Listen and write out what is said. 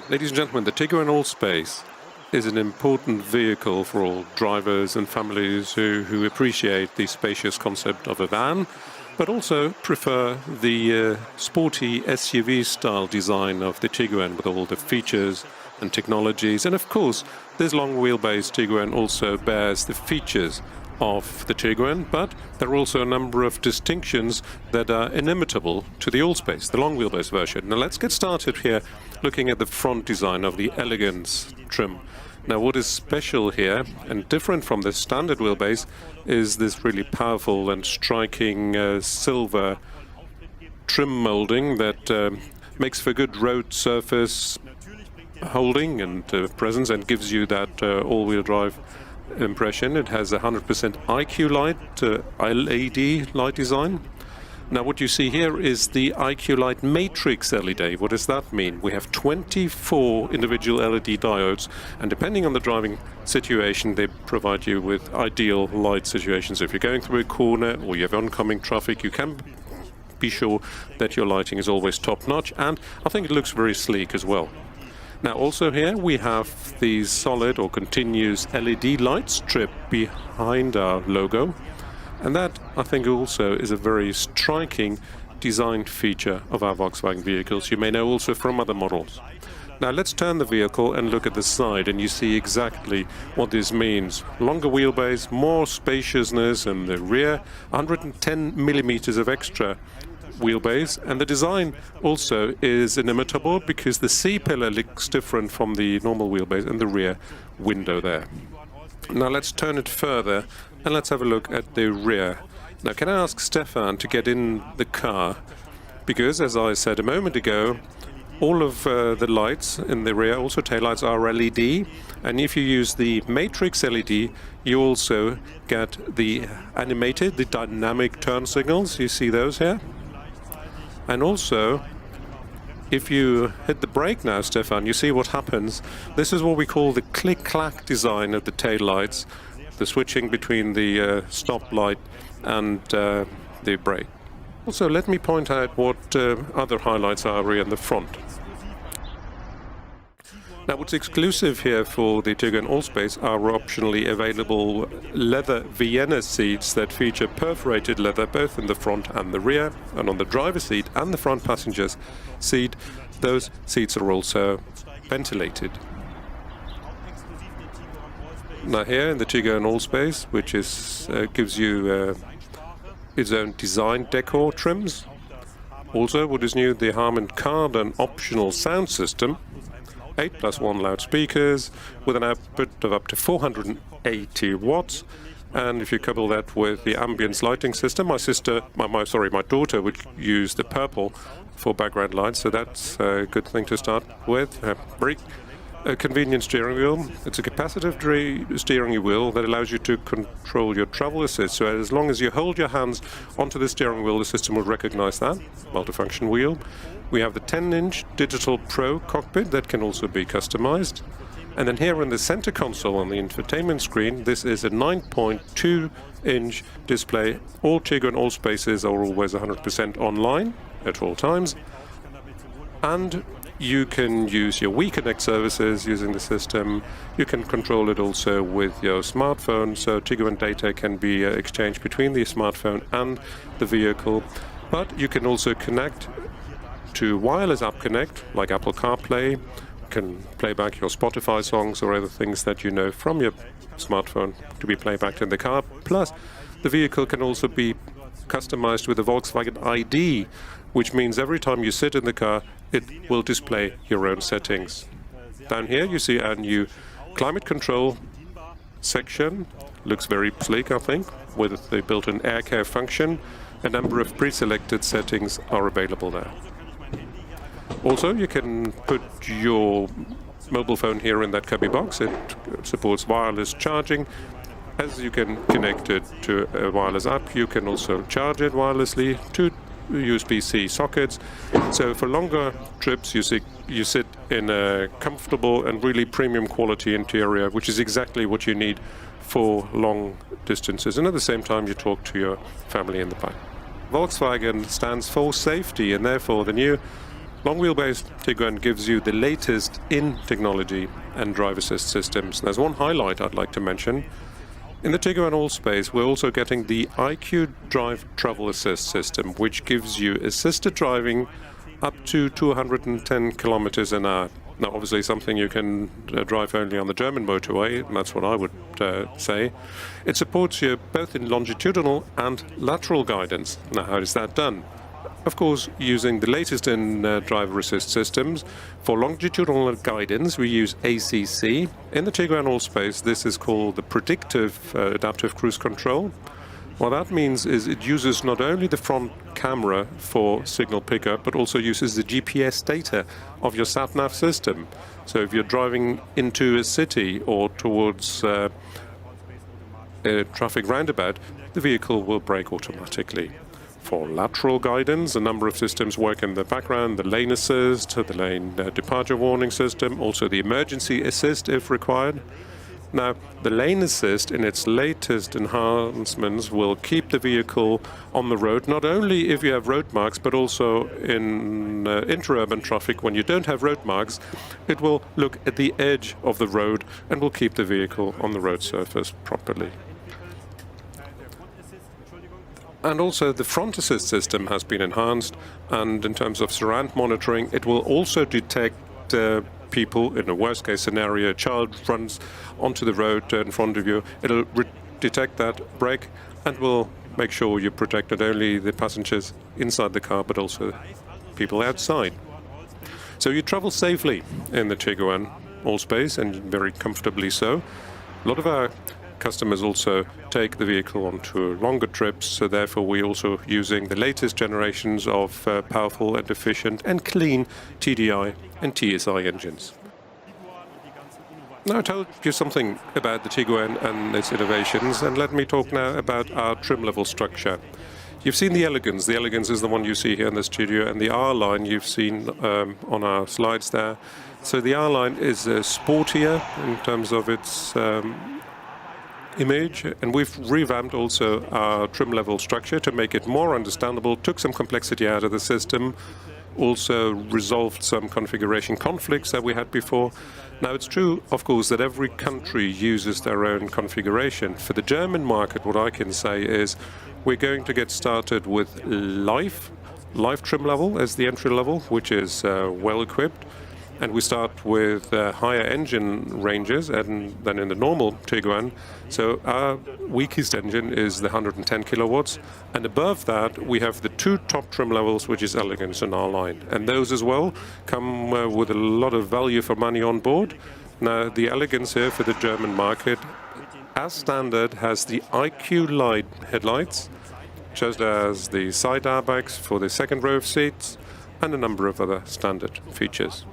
Ladies and gentlemen, the Tiguan Allspace is an important vehicle for all drivers and families who appreciate the spacious concept of a van, but also prefer the sporty SUV-style design of the Tiguan with all the features and technologies. And of course, this long-wheelbase Tiguan also bears the features of the Tiguan, but there are also a number of distinctions that are inimitable to the Allspace, the long-wheelbase version. Now let's get started here looking at the front design of the Elegance trim. Now what is special here and different from the standard wheelbase is this really powerful and striking silver trim molding that makes for good road surface holding and presence and gives you that all-wheel drive impression. It has 100% IQ.LIGHT LED light design. Now what you see here is the IQ.LIGHT matrix LED. What does that mean? We have 24 individual LED diodes, and depending on the driving situation, they provide you with ideal light situations. If you're going through a corner or you have oncoming traffic, you can be sure that your lighting is always top-notch, and I think it looks very sleek as well. Now also here we have the solid or continuous LED light strip behind our logo, and that I think also is a very striking design feature of our Volkswagen vehicles. You may know also from other models. Now let's turn the vehicle and look at the side, and you see exactly what this means. Longer wheelbase, more spaciousness in the rear, 110 millimeters of extra wheelbase, and the design also is inimitable because the C-pillar looks different from the normal wheelbase and the rear window there. Now let's turn it further and let's have a look at the rear. Now can I ask Stefan to get in the car, because as I said a moment ago, all of the lights in the rear, also taillights, are LED, and if you use the matrix LED you also get the animated, the dynamic turn signals. You see those here? And also, if you hit the brake now, Stefan, you see what happens. This is what we call the click-clack design of the taillights, the switching between the stop light and the brake. Also, let me point out what other highlights are in the front. Now, what's exclusive here for the Tiguan Allspace are optionally available leather Vienna seats that feature perforated leather both in the front and the rear, and on the driver's seat and the front passenger's seat, those seats are also ventilated. Now here in the Tiguan Allspace, which is gives you its own design decor trims. Also, what is new, the Harman Kardon optional sound system. 8+1 loudspeakers with an output of up to 480 watts, and if you couple that with the ambience lighting system, my daughter would use the purple for background lights, so that's a good thing to start with. Very convenient steering wheel. It's a capacitive steering wheel that allows you to control your travel assist, so as long as you hold your hands onto the steering wheel, the system will recognize that. Multifunction wheel. We have the 10-inch Digital Pro cockpit that can also be customized. And then here in the center console on the infotainment screen, this is a 9.2-inch display. All Tiguan Allspaces are always 100% online at all times. And you can use your WeConnect services using the system. You can control it also with your smartphone, so Tiguan data can be exchanged between the smartphone and the vehicle. But you can also connect to wireless app connect, like Apple CarPlay. You can play back your Spotify songs or other things that you know from your smartphone to be playbacked in the car. Plus, the vehicle can also be customized with a Volkswagen ID, which means every time you sit in the car, it will display your own settings. Down here you see a new climate control section. Looks very sleek, I think, with the built-in air care function. A number of pre-selected settings are available there. Also, you can put your mobile phone here in that cubby box. It supports wireless charging. As you can connect it to a wireless app, you can also charge it wirelessly to USB-C sockets. So for longer trips, you sit in a comfortable and really premium quality interior, which is exactly what you need for long distances. And at the same time, you talk to your family in the back. Volkswagen stands for safety, and therefore the new Long-wheelbase Tiguan gives you the latest in technology and drive assist systems. There's one highlight I'd like to mention. In the Tiguan Allspace, we're also getting the IQ Drive Travel Assist system, which gives you assisted driving up to 210 kilometers an hour. Now, obviously, something you can drive only on the German motorway, and that's what I would say. It supports you both in longitudinal and lateral guidance. Now, how is that done? Of course, using the latest in driver assist systems. For longitudinal guidance, we use ACC. In the Tiguan Allspace, this is called the predictive adaptive cruise control. What that means is it uses not only the front camera for signal pickup, but also uses the GPS data of your sat-nav system. So if you're driving into a city or towards a traffic roundabout, the vehicle will brake automatically. For lateral guidance, a number of systems work in the background: the lane assist, the lane departure warning system, also the emergency assist if required. Now, the lane assist in its latest enhancements will keep the vehicle on the road, not only if you have road marks, but also in inter-urban traffic when you don't have road marks. It will look at the edge of the road and will keep the vehicle on the road surface properly. And also the front assist system has been enhanced, and in terms of surround monitoring, it will also detect people in a worst case scenario. A child runs onto the road in front of you, it'll detect that, brake, and will make sure you protect not only the passengers inside the car, but also people outside. So you travel safely in the Tiguan Allspace, and very comfortably so. A lot of our customers also take the vehicle onto longer trips, so therefore we're also using the latest generations of powerful and efficient and clean TDI and TSI engines. Now I told you something about the Tiguan and its innovations, and let me talk now about our trim level structure. You've seen the Elegance. The Elegance is the one you see here in the studio, and the R-Line you've seen on our slides there. So the R-Line is sportier in terms of its image, and we've revamped also our trim level structure to make it more understandable, took some complexity out of the system, also resolved some configuration conflicts that we had before. Now, it's true, of course, that every country uses their own configuration. For the German market, what I can say is we're going to get started with live trim level as the entry level, which is well equipped. And we start with higher engine ranges than in the normal Tiguan. So our weakest engine is the 110 kilowatts. And above that, we have the two top trim levels, which is Elegance and R-Line. And those as well come with a lot of value for money on board. Now, the Elegance here for the German market, as standard, has the IQ.LIGHT headlights, just as the side airbags for the second row of seats, and a number of other standard features.